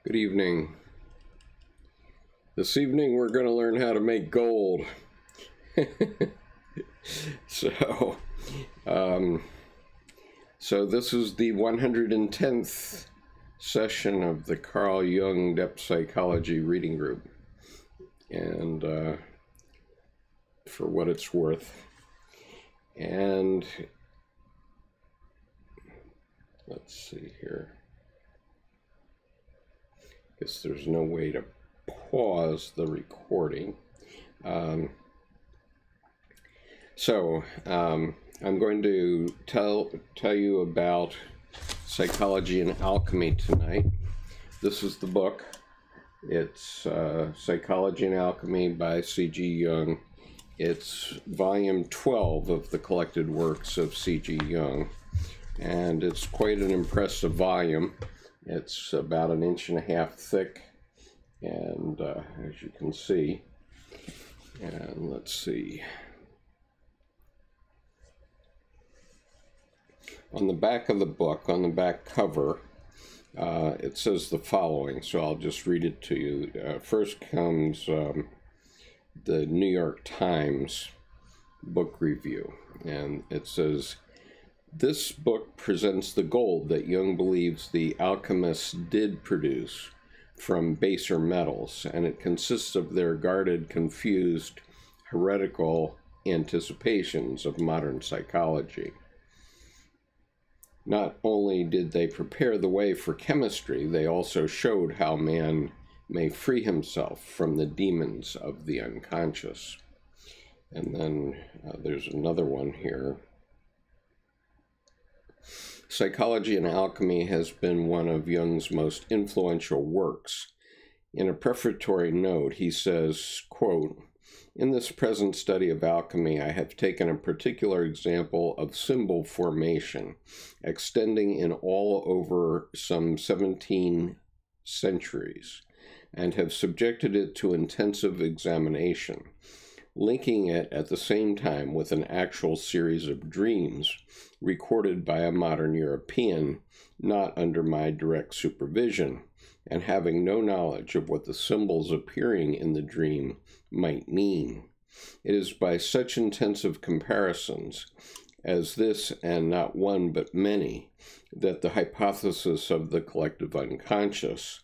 Good evening. This evening we're going to learn how to make gold. So this is the 110th session of the Carl Jung Depth Psychology Reading Group. And for what it's worth. And let's see here. Guess there's no way to pause the recording. I'm going to tell you about Psychology and Alchemy tonight. This is the book. It's Psychology and Alchemy by C.G. Jung. It's volume 12 of the collected works of C.G. Jung, and it's quite an impressive volume. It's about 1.5 inches thick, and as you can see, and let's see, on the back of the book, on the back cover, it says the following, so I'll just read it to you. First comes the New York Times book review, and it says, "This book presents the gold that Jung believes the alchemists did produce from baser metals, and it consists of their guarded, confused, heretical anticipations of modern psychology. Not only did they prepare the way for chemistry, they also showed how man may free himself from the demons of the unconscious." And then there's another one here. "Psychology and Alchemy has been one of Jung's most influential works. In a prefatory note, he says, quote, 'In this present study of alchemy, I have taken a particular example of symbol formation, extending in all over some 17 centuries, and have subjected it to intensive examination, linking it at the same time with an actual series of dreams recorded by a modern European, not under my direct supervision, and having no knowledge of what the symbols appearing in the dream might mean. It is by such intensive comparisons as this, and not one but many, that the hypothesis of the collective unconscious,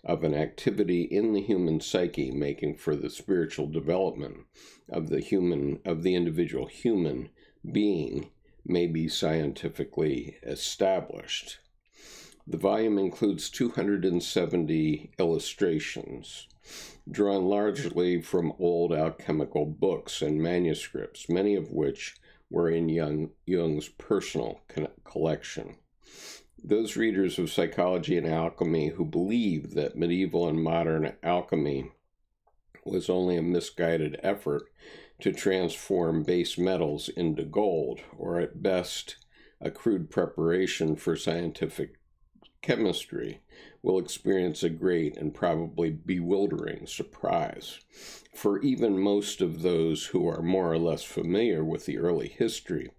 of an activity in the human psyche making for the spiritual development of the individual human being, may be scientifically established. The volume includes 270 illustrations, drawn largely from old alchemical books and manuscripts, many of which were in Jung's personal collection. Those readers of Psychology and Alchemy who believe that medieval and modern alchemy was only a misguided effort to transform base metals into gold, or at best a crude preparation for scientific chemistry, will experience a great and probably bewildering surprise. For even most of those who are more or less familiar with the early history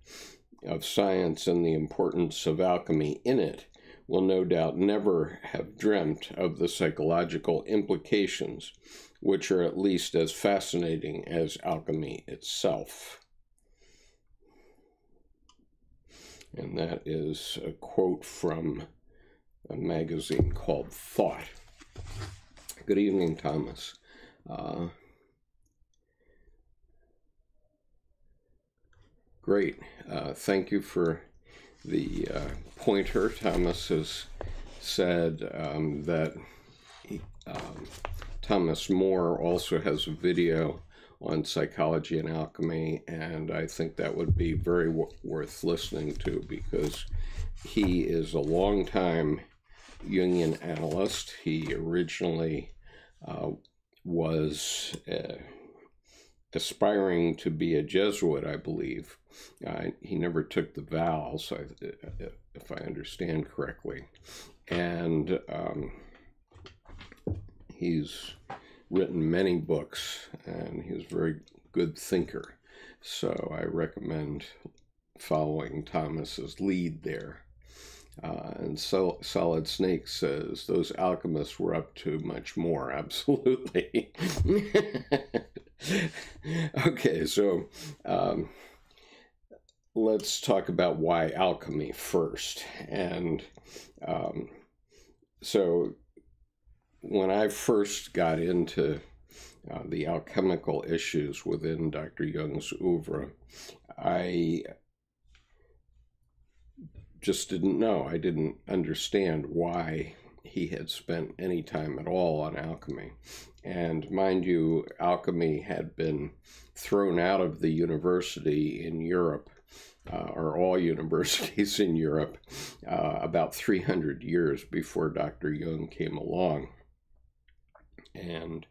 of science and the importance of alchemy in it will no doubt never have dreamt of the psychological implications, which are at least as fascinating as alchemy itself." And that is a quote from a magazine called Thought. Good evening, Thomas. Great. Thank you for the pointer. Thomas has said that Thomas More also has a video on Psychology and Alchemy, and I think that would be very worth listening to, because he is a long-time Jungian analyst. He originally was aspiring to be a Jesuit, I believe. He never took the vows, if I understand correctly. And he's written many books, and he's a very good thinker. So I recommend following Thomas's lead there. And so Solid Snake says those alchemists were up to much more. Absolutely. Okay, so let's talk about why alchemy first. And so when I first got into the alchemical issues within Dr. Jung's oeuvre, I just didn't know. I didn't understand why he had spent any time at all on alchemy. And mind you, alchemy had been thrown out of the university in Europe, or all universities in Europe, about 300 years before Dr. Jung came along. And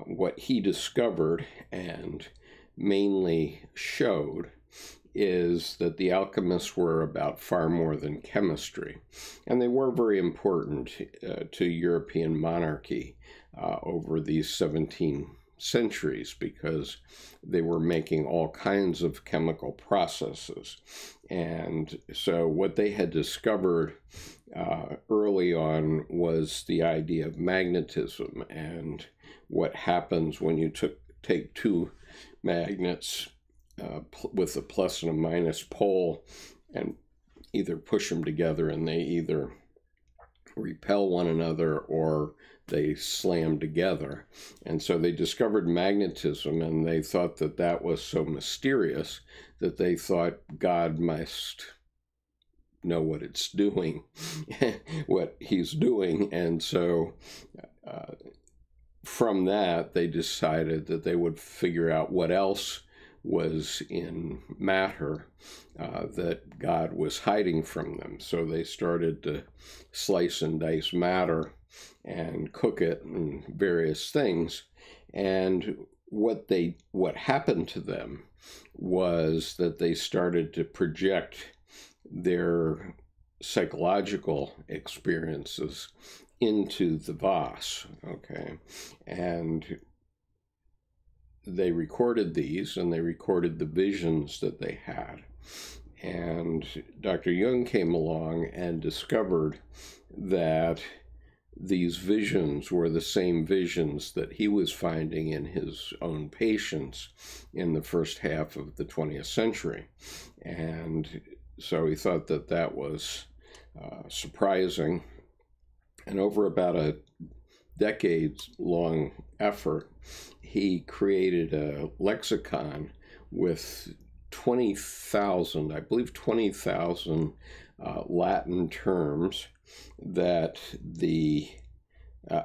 what he discovered and mainly showed is that the alchemists were about far more than chemistry. And they were very important to European monarchy over these 17 centuries because they were making all kinds of chemical processes. And so what they had discovered early on was the idea of magnetism and what happens when you take two magnets with a plus and a minus pole and either push them together and they either repel one another or they slam together. And so they discovered magnetism, and they thought that that was so mysterious that they thought God must know what it's doing, what he's doing. And so from that, they decided that they would figure out what else was in matter that God was hiding from them. So they started to slice and dice matter and cook it and various things. And what happened to them was that they started to project their psychological experiences into the vase, okay? And they recorded these, and they recorded the visions that they had. And Dr. Jung came along and discovered that these visions were the same visions that he was finding in his own patients in the first half of the 20th century. And so he thought that that was surprising. And over about a decades-long effort, he created a lexicon with 20,000, I believe 20,000 Latin terms that the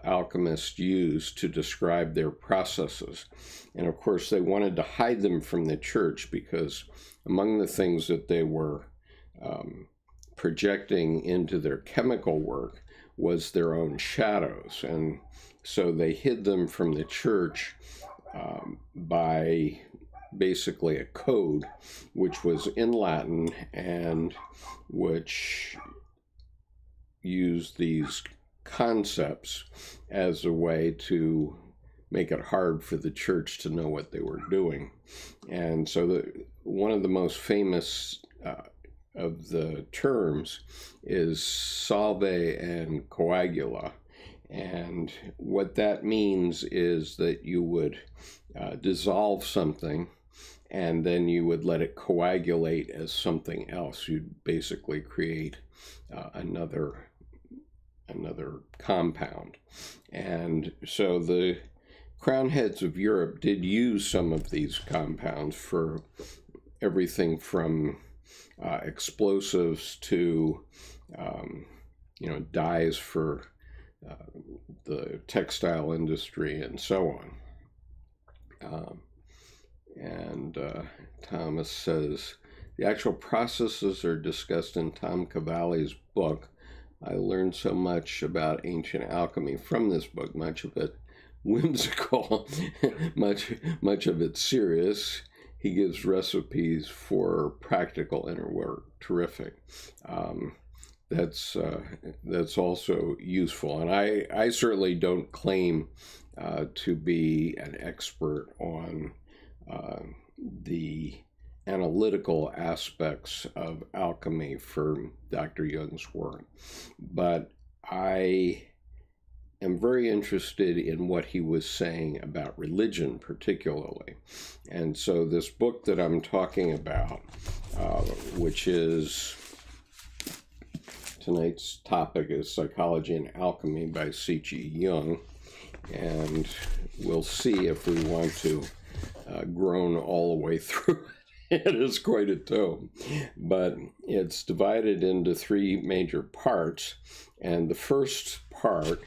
alchemists used to describe their processes. And of course, they wanted to hide them from the church because among the things that they were projecting into their chemical work was their own shadows. And so they hid them from the church by basically a code which was in Latin and which used these concepts as a way to make it hard for the church to know what they were doing. And so one of the most famous of the terms is Sabe and Coagula. And what that means is that you would dissolve something and then you would let it coagulate as something else. You'd basically create another compound. And so the crown heads of Europe did use some of these compounds for everything from explosives to dyes for the textile industry and so on. Thomas says, the actual processes are discussed in Tom Cavalli's book. I learned so much about ancient alchemy from this book, much of it whimsical, much of it serious. He gives recipes for practical inner work. Terrific. That's also useful. And I certainly don't claim to be an expert on the analytical aspects of alchemy for Dr. Jung's work, but I am very interested in what he was saying about religion particularly. And so this book that I'm talking about, which is tonight's topic, is Psychology and Alchemy by C.G. Jung, and we'll see if we want to groan all the way through it. It is quite a tome, but it's divided into three major parts, and the first part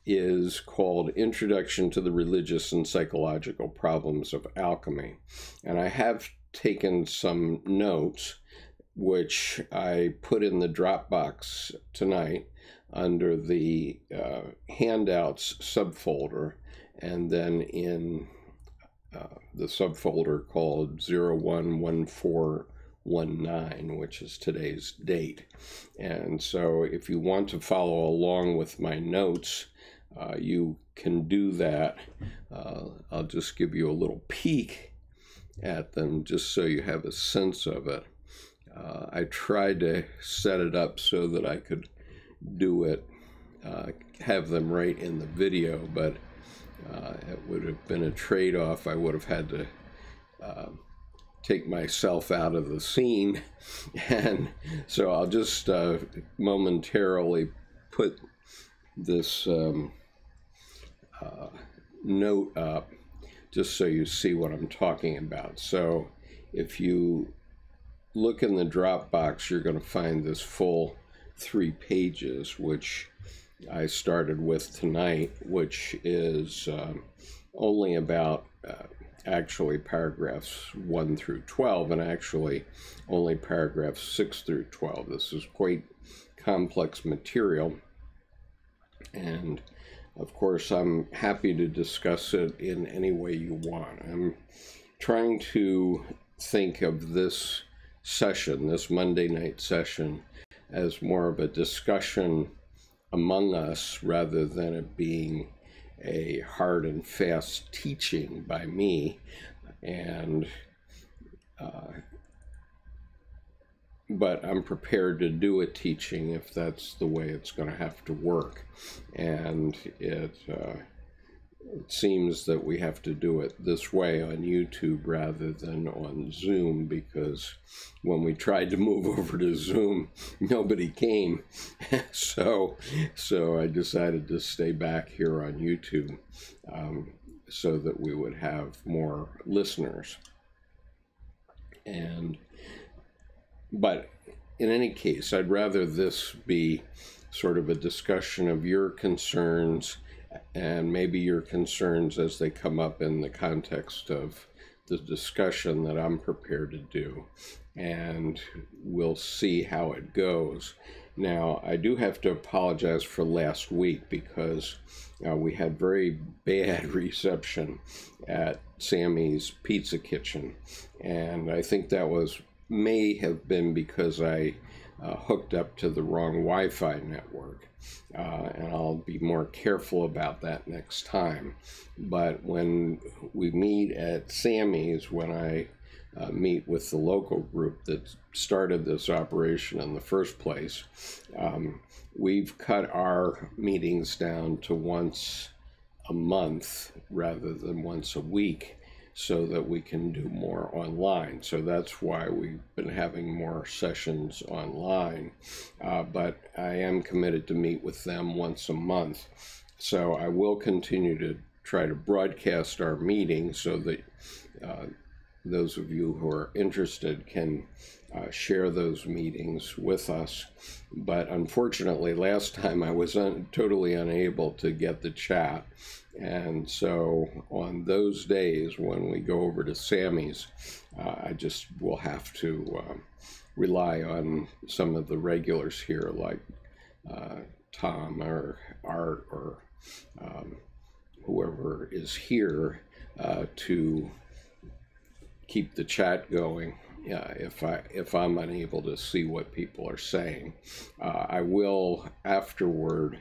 is called Introduction to the Religious and Psychological Problems of Alchemy. And I have taken some notes, which I put in the Dropbox tonight under the handouts subfolder, and then in the subfolder called 011419, which is today's date. And so if you want to follow along with my notes, you can do that. I'll just give you a little peek at them just so you have a sense of it. I tried to set it up so that I could do it, have them right in the video, but it would have been a trade-off. I would have had to take myself out of the scene, and so I'll just momentarily put this note up just so you see what I'm talking about. So if you look in the Dropbox, you're going to find this full 3 pages, which I started with tonight, which is only about actually paragraphs 1 through 12, and actually only paragraphs 6 through 12. This is quite complex material, and of course I'm happy to discuss it in any way you want. I'm trying to think of this session, this Monday night session, as more of a discussion among us rather than it being a hard and fast teaching by me. And but I'm prepared to do a teaching if that's the way it's going to have to work. And it seems that we have to do it this way on YouTube rather than on Zoom, because when we tried to move over to Zoom, nobody came. So I decided to stay back here on YouTube so that we would have more listeners. But in any case, I'd rather this be sort of a discussion of your concerns, and maybe your concerns as they come up in the context of the discussion that I'm prepared to do, and we'll see how it goes. Now, I do have to apologize for last week because we had very bad reception at Sammy's Pizza Kitchen, and I think that may have been because I hooked up to the wrong Wi-Fi network. And I'll be more careful about that next time. But when we meet at Sammy's, when I meet with the local group that started this operation in the first place, we've cut our meetings down to once a month rather than once a week, so that we can do more online. So that's why we've been having more sessions online. But I am committed to meet with them once a month. So I will continue to try to broadcast our meetings so that those of you who are interested can share those meetings with us. But unfortunately, last time I was totally unable to get the chat. And so on those days when we go over to Sammy's, I just will have to rely on some of the regulars here, like Tom or Art or whoever is here, to keep the chat going. If I'm unable to see what people are saying, I will afterward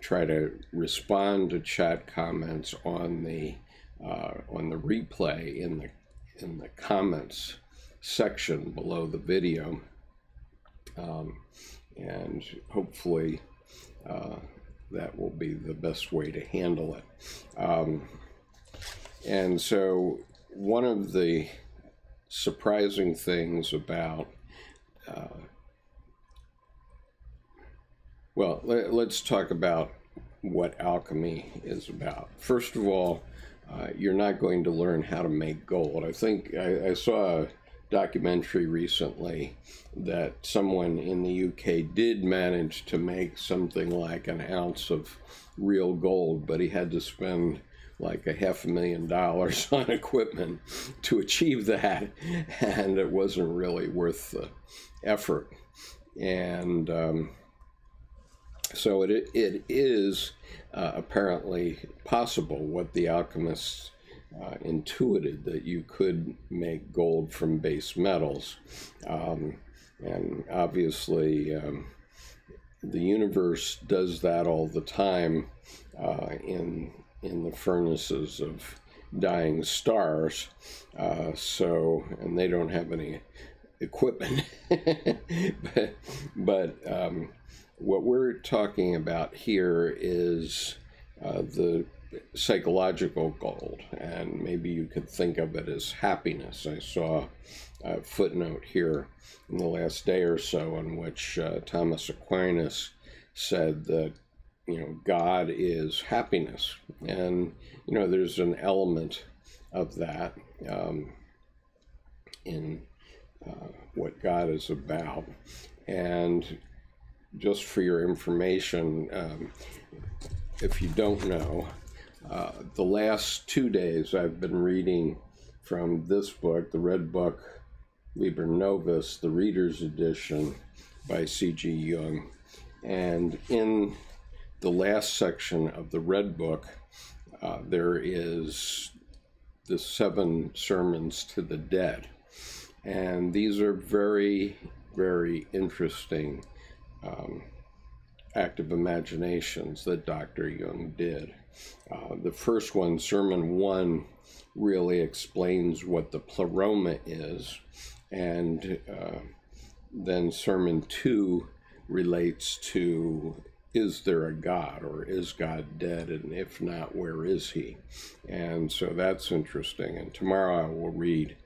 try to respond to chat comments on the replay in the comments section below the video, and hopefully that will be the best way to handle it. And so one of the surprising things about, well, let's talk about what alchemy is about. First of all, you're not going to learn how to make gold. I think I saw a documentary recently that someone in the UK did manage to make something like an ounce of real gold, but he had to spend like $500,000 on equipment to achieve that, and it wasn't really worth the effort. And so it is apparently possible, what the alchemists intuited, that you could make gold from base metals. And obviously the universe does that all the time in the furnaces of dying stars. And they don't have any equipment. but what we're talking about here is the psychological gold, and maybe you could think of it as happiness. I saw a footnote here in the last day or so in which Thomas Aquinas said that, God is happiness, and there's an element of that in what God is about. And just for your information, if you don't know, the last 2 days I've been reading from this book, the Red Book Liber Novus, the Reader's Edition by C.G. Jung. And in the last section of the Red Book, there is the 7 sermons to the dead. And these are very, very interesting active imaginations that Dr. Jung did. The first one, Sermon 1, really explains what the pleroma is, and then Sermon 2 relates to, is there a God, or is God dead, and if not, where is he? And so that's interesting. And tomorrow I will read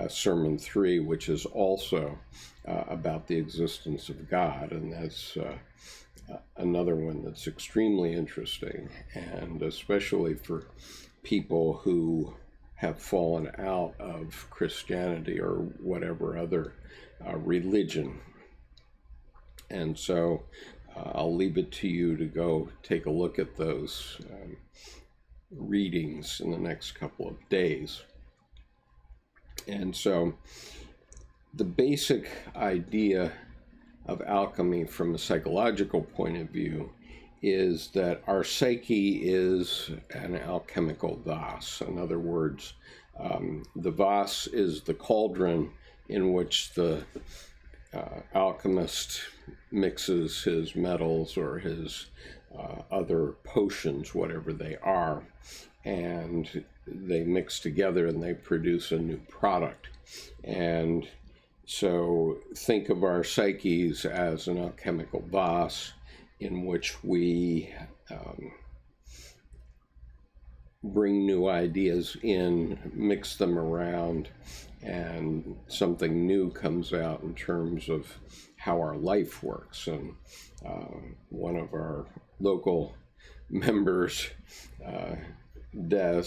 Sermon 3, which is also about the existence of God, and that's another one that's extremely interesting, and especially for people who have fallen out of Christianity or whatever other religion. And so I'll leave it to you to go take a look at those readings in the next couple of days. And so the basic idea of alchemy from a psychological point of view is that our psyche is an alchemical vase. In other words, the vase is the cauldron in which the alchemist mixes his metals or his other potions, whatever they are, and they mix together and they produce a new product. And so think of our psyches as an alchemical vase in which we bring new ideas in, mix them around, and something new comes out in terms of how our life works. And one of our local members, Des,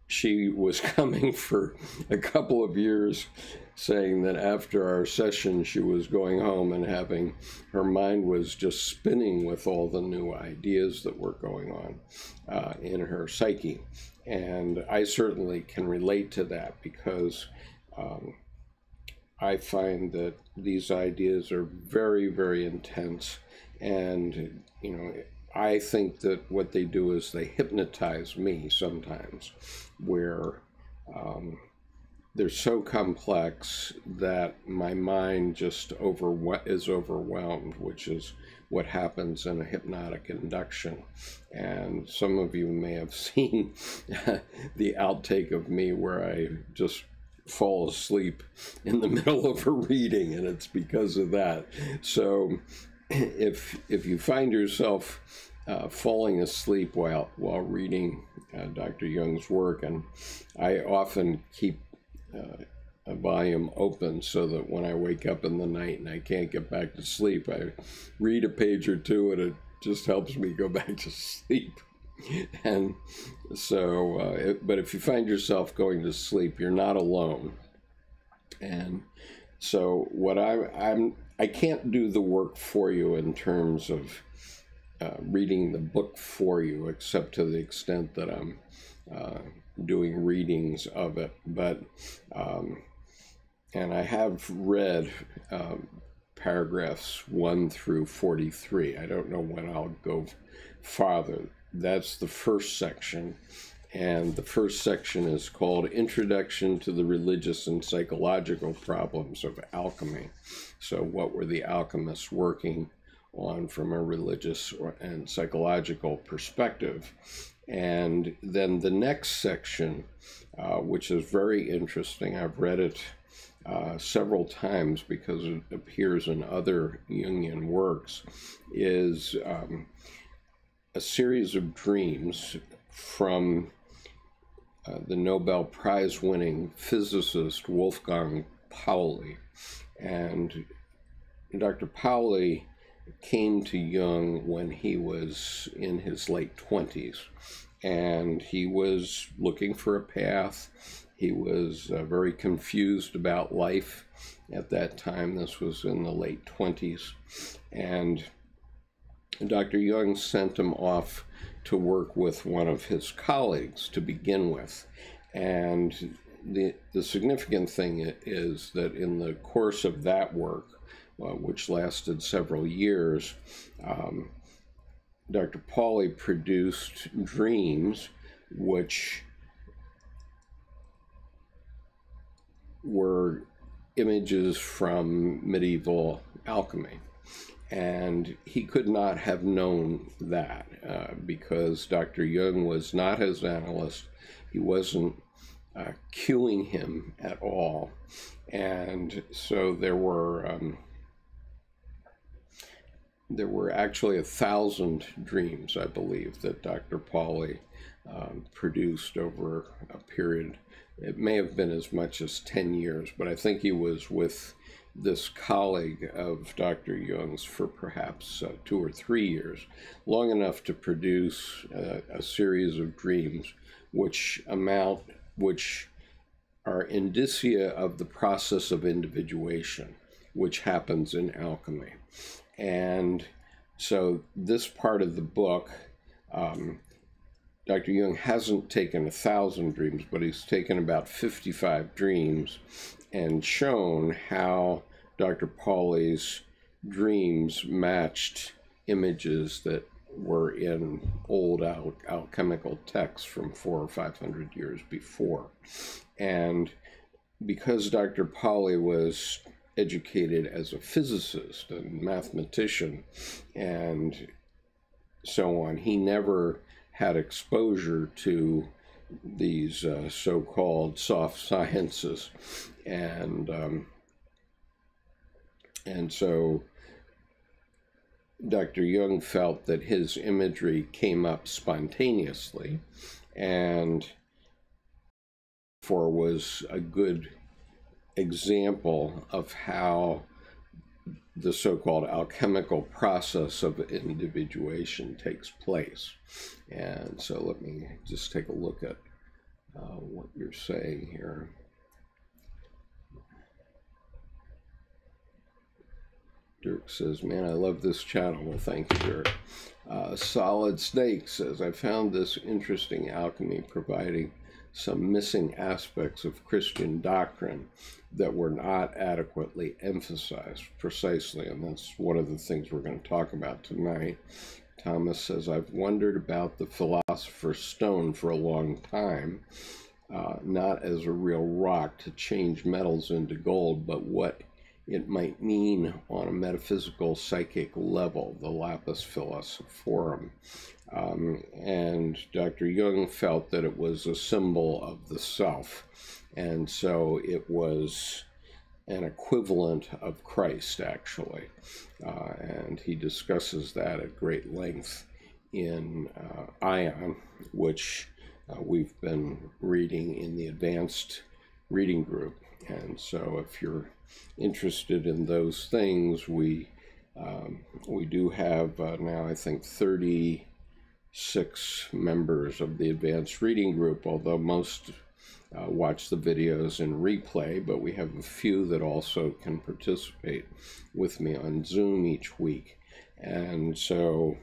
she was coming for a couple of years, saying that after our session she was going home and having, her mind was just spinning with all the new ideas that were going on in her psyche. And I certainly can relate to that, because I find that these ideas are very, very intense, and I think that what they do is they hypnotize me sometimes, where they're so complex that my mind just is overwhelmed, which is what happens in a hypnotic induction. And some of you may have seen the outtake of me where I just fall asleep in the middle of a reading, and it's because of that. So if you find yourself falling asleep while reading Dr. Jung's work, and I often keep a volume open so that when I wake up in the night and I can't get back to sleep, I read a page or two and it just helps me go back to sleep. And so, but if you find yourself going to sleep, you're not alone. And so what I can't do the work for you in terms of reading the book for you, except to the extent that I'm doing readings of it. But and I have read paragraphs 1 through 43. I don't know when I'll go farther. That's the first section. And the first section is called Introduction to the Religious and Psychological Problems of Alchemy. So what were the alchemists working on from a religious and psychological perspective? And then the next section, which is very interesting, I've read it several times because it appears in other Jungian works, is a series of dreams from the Nobel Prize-winning physicist Wolfgang Pauli. And Dr. Pauli came to Jung when he was in his late 20s, and he was looking for a path. He was very confused about life at that time. This was in the late 20s. And Dr. Jung sent him off to work with one of his colleagues to begin with. And the significant thing is that in the course of that work, which lasted several years, Dr. Pauli produced dreams which were images from medieval alchemy. And he could not have known that because Dr. Jung was not his analyst. He wasn't cueing him at all. And so there were actually 1,000 dreams, I believe, that Dr. Pauli produced over a period. It may have been as much as 10 years, but I think he was with this colleague of Dr. Jung's for perhaps 2 or 3 years, long enough to produce a series of dreams which are indicia of the process of individuation, which happens in alchemy. And so this part of the book, Dr. Jung hasn't taken 1,000 dreams, but he's taken about 55 dreams and shown how Dr. Pauli's dreams matched images that were in old alchemical texts from 400 or 500 years before. And because Dr. Pauli was educated as a physicist and mathematician and so on, he never had exposure to these so-called soft sciences, and so Dr. Jung felt that his imagery came up spontaneously and therefore was a good example of how the so-called alchemical process of individuation takes place. And so let me just take a look at what you're saying here. Dirk says, man, I love this channel. Well, thank you, Dirk. Solid Snake says, I found this interesting alchemy providing some missing aspects of Christian doctrine that were not adequately emphasized precisely, and that's one of the things we're going to talk about tonight. Thomas says, I've wondered about the philosopher's stone for a long time, not as a real rock to change metals into gold, but what it might mean on a metaphysical psychic level, the lapis philosophorum. And Dr. Jung felt that it was a symbol of the self, and so it was an equivalent of Christ, actually. And he discusses that at great length in Ion, which we've been reading in the advanced reading group. And so if you're interested in those things, we do have now, I think, 36 members of the advanced reading group, although most watch the videos in replay, but we have a few that also can participate with me on Zoom each week. And so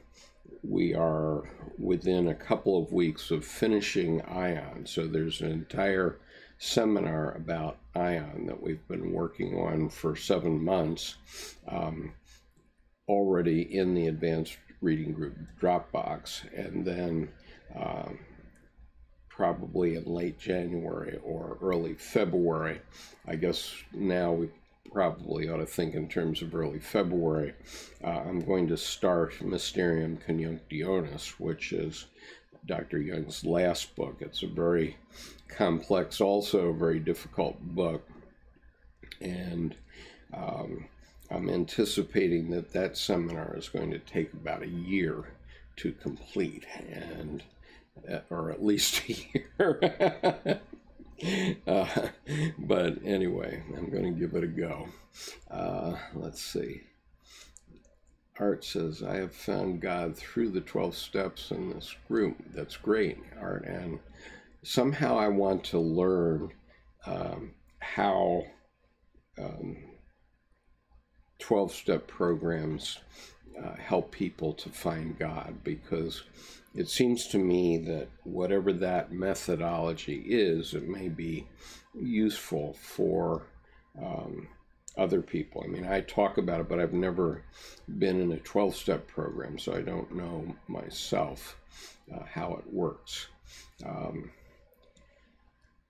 we are within a couple of weeks of finishing Ion. So there's an entire seminar about Ion that we've been working on for 7 months, already in the advanced reading group Dropbox, and then probably in late January or early February. I guess now we probably ought to think in terms of early February. I'm going to start Mysterium Conjunctionis, which is Dr. Jung's last book. It's a very complex, also very difficult book, and I'm anticipating that that seminar is going to take about a year to complete, and or at least a year. But anyway, I'm going to give it a go. Let's see. Art says, I have found God through the 12 steps in this group. That's great, Art. And somehow I want to learn how 12-step programs help people to find God, because it seems to me that whatever that methodology is, it may be useful for other people. I mean, I talk about it, but I've never been in a 12-step program, so I don't know myself how it works.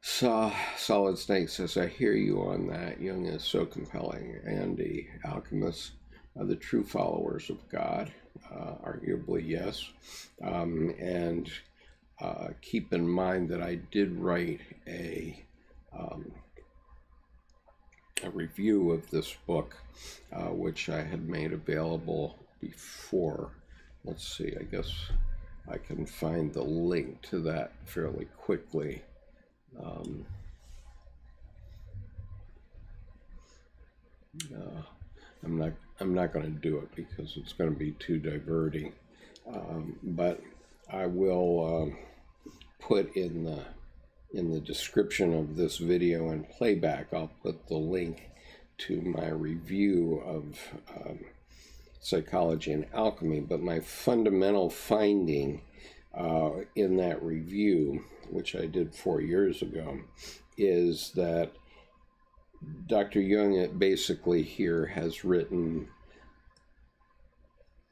Solid Snake says, I hear you on that. Jung is so compelling, and the alchemists are the true followers of God. Arguably, yes. And keep in mind that I did write a review of this book, which I had made available before. Let's see, I guess I can find the link to that fairly quickly. I'm not going to do it because it's going to be too diverting. But I will put in the description of this video and playback, I'll put the link to my review of Psychology and Alchemy. But my fundamental finding in that review, which I did 4 years ago, is that Dr. Jung basically here has written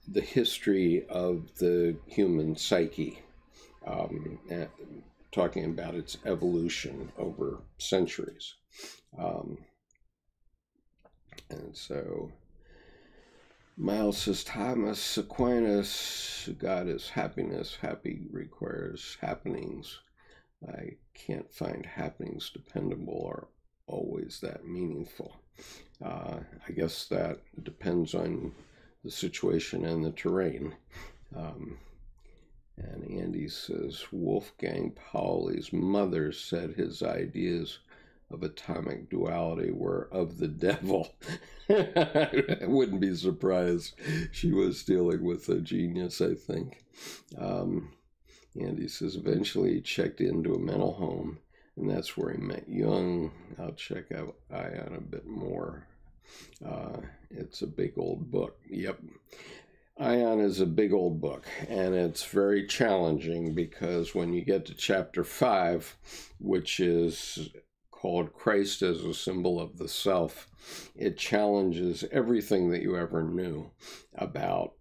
the history of the human psyche, talking about its evolution over centuries. And so Miles says, Thomas Aquinas, God is happiness. Happy requires happenings. I can't find happenings dependable or always that meaningful. I guess that depends on the situation and the terrain. And Andy says, Wolfgang Pauli's mother said his ideas of atomic duality were of the devil. I wouldn't be surprised. She was dealing with a genius, I think. Andy says, eventually he checked into a mental home, and that's where he met Jung. I'll check out Ion a bit more. It's a big old book. Yep. Ion is a big old book, and it's very challenging because when you get to chapter 5, which is called Christ as a Symbol of the Self, it challenges everything that you ever knew about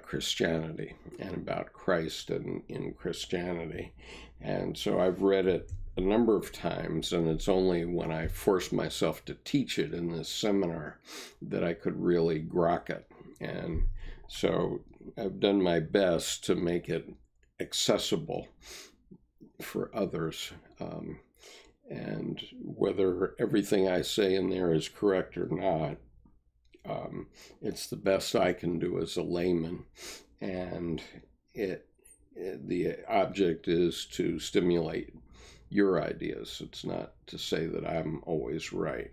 Christianity and about Christ and in Christianity. And so I've read it a number of times, and it's only when I forced myself to teach it in this seminar that I could really grok it. And so I've done my best to make it accessible for others. And whether everything I say in there is correct or not, it's the best I can do as a layman. And the object is to stimulate your ideas. It's not to say that I'm always right.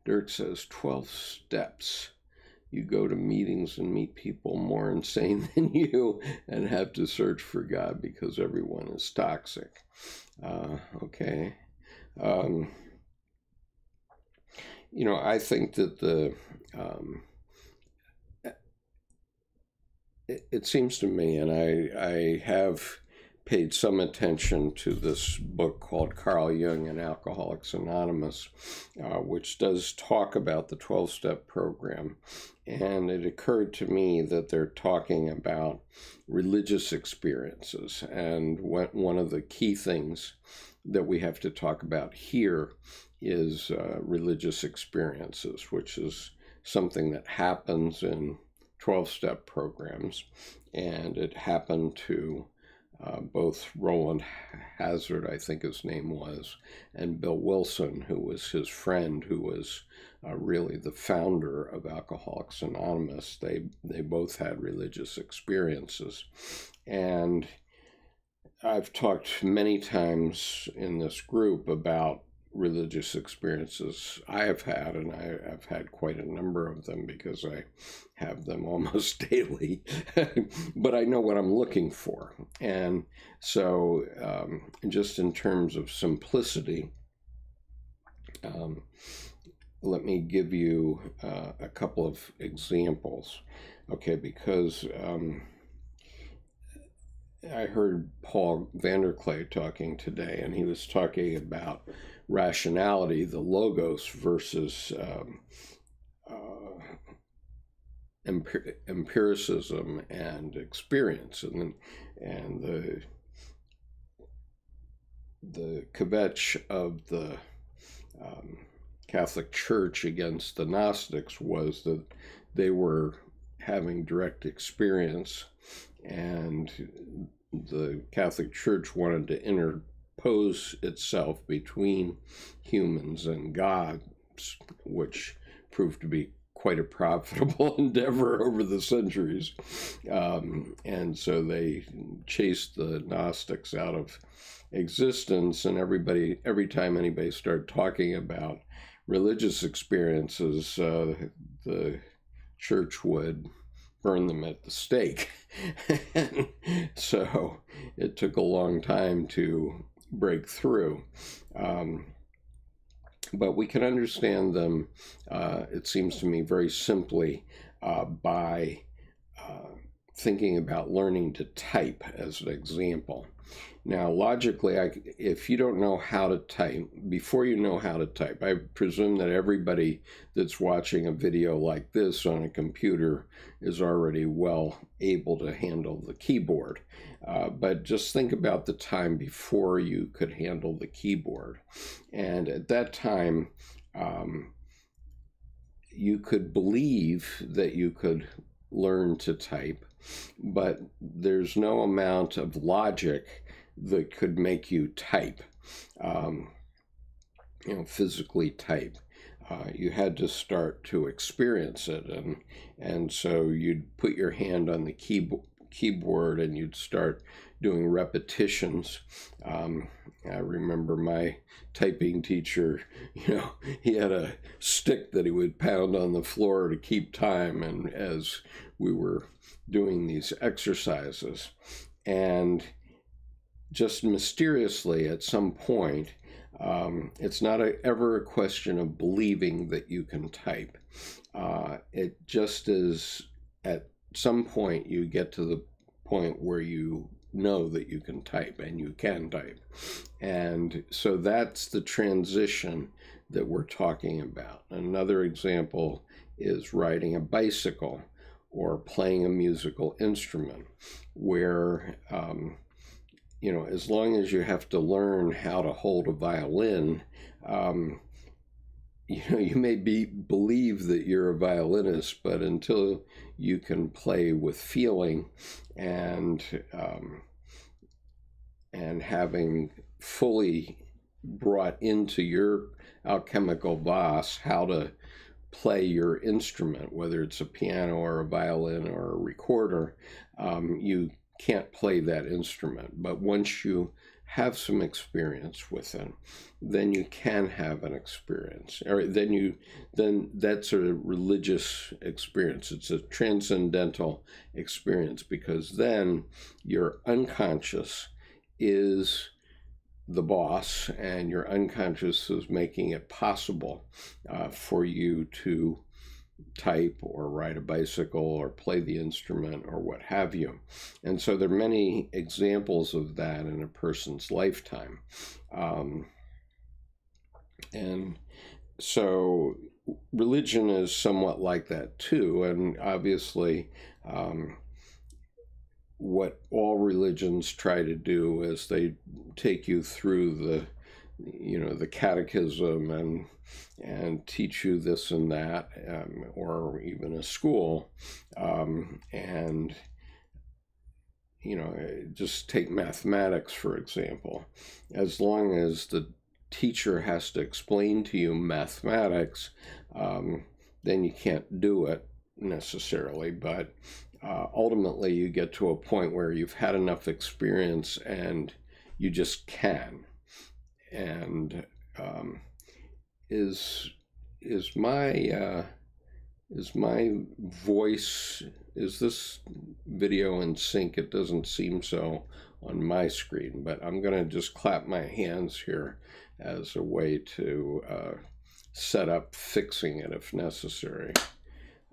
Dirk says 12 steps. You go to meetings and meet people more insane than you and have to search for God because everyone is toxic. Okay. You know, I think that it seems to me, and I have paid some attention to this book called Carl Jung and Alcoholics Anonymous, which does talk about the 12-step program. And it occurred to me that they're talking about religious experiences. And one of the key things that we have to talk about here is religious experiences, which is something that happens in 12-step programs. And it happened to both Roland Hazard, I think his name was, and Bill Wilson, who was his friend, who was really the founder of Alcoholics Anonymous. They both had religious experiences. And I've talked many times in this group about religious experiences I have had, and I've had quite a number of them because I have them almost daily, but I know what I'm looking for. And so just in terms of simplicity, let me give you a couple of examples, okay, because I heard Paul Vanderklay talking today, and he was talking about rationality, the logos versus empiricism and experience, and the kvetch of the Catholic Church against the Gnostics was that they were having direct experience, and the Catholic Church wanted to interpose itself between humans and God, which proved to be quite a profitable endeavor over the centuries. And so they chased the Gnostics out of existence, and every time anybody started talking about religious experiences, the church would burn them at the stake. So it took a long time to break through. But we can understand them, it seems to me, very simply by thinking about learning to type as an example. Now, logically, if you don't know how to type, before you know how to type, I presume that everybody that's watching a video like this on a computer is already well able to handle the keyboard. But just think about the time before you could handle the keyboard. And at that time, you could believe that you could learn to type, but there's no amount of logic that could make you type, physically type. You had to start to experience it, and so you'd put your hand on the keyboard and you'd start doing repetitions. I remember my typing teacher, he had a stick that he would pound on the floor to keep time, and as we were doing these exercises, and just mysteriously at some point, it's not ever a question of believing that you can type. It just is, at some point you get to the point where you know that you can type, and you can type. And so that's the transition that we're talking about. Another example is riding a bicycle or playing a musical instrument, where you know, as long as you have to learn how to hold a violin, you know, you may believe that you're a violinist, but until you can play with feeling and having fully brought into your alchemical vase how to play your instrument, whether it's a piano or a violin or a recorder, you can't play that instrument. But once you have some experience with it, then you can have an experience, or then that's a religious experience. It's a transcendental experience, because then your unconscious is the boss, and your unconscious is making it possible for you to type or ride a bicycle or play the instrument or what have you. And so there are many examples of that in a person's lifetime. And so religion is somewhat like that too. And obviously, what all religions try to do is they take you through the, you know, the catechism and teach you this and that, or even a school, and, you know, just take mathematics, for example. As long as the teacher has to explain to you mathematics, then you can't do it necessarily, but ultimately you get to a point where you've had enough experience and you just can. And is my voice, is this video in sync? It doesn't seem so on my screen, but I'm going to just clap my hands here as a way to set up fixing it if necessary.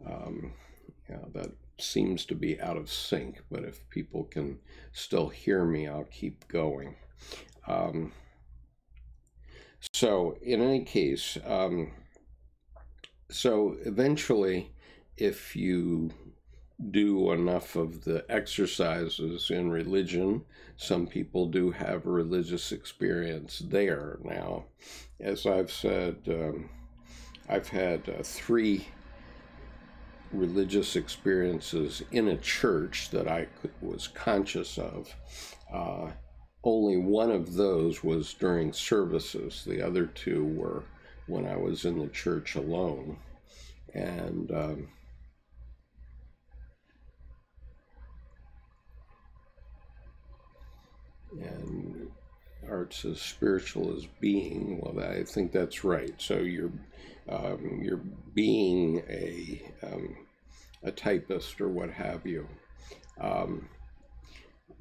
Yeah, that seems to be out of sync, but if people can still hear me, I'll keep going. So in any case, so eventually, if you do enough of the exercises in religion, some people do have a religious experience there. Now, as I've said, I've had 3 religious experiences in a church that I was conscious of. Only one of those was during services. The other 2 were when I was in the church alone. And Art says spiritual is being. Well, I think that's right. So you're being a typist or what have you.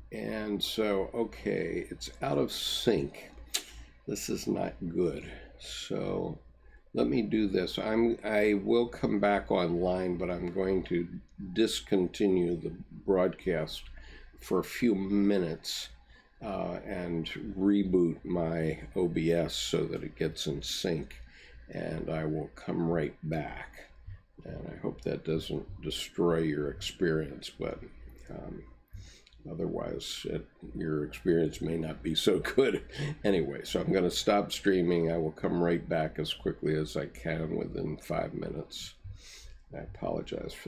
And so, okay, it's out of sync. This is not good. So let me do this. I will come back online, but I'm going to discontinue the broadcast for a few minutes and reboot my OBS so that it gets in sync, and I will come right back. And I hope that doesn't destroy your experience, but otherwise your experience may not be so good. Anyway, so I'm going to stop streaming. I will come right back as quickly as I can within 5 minutes. I apologize for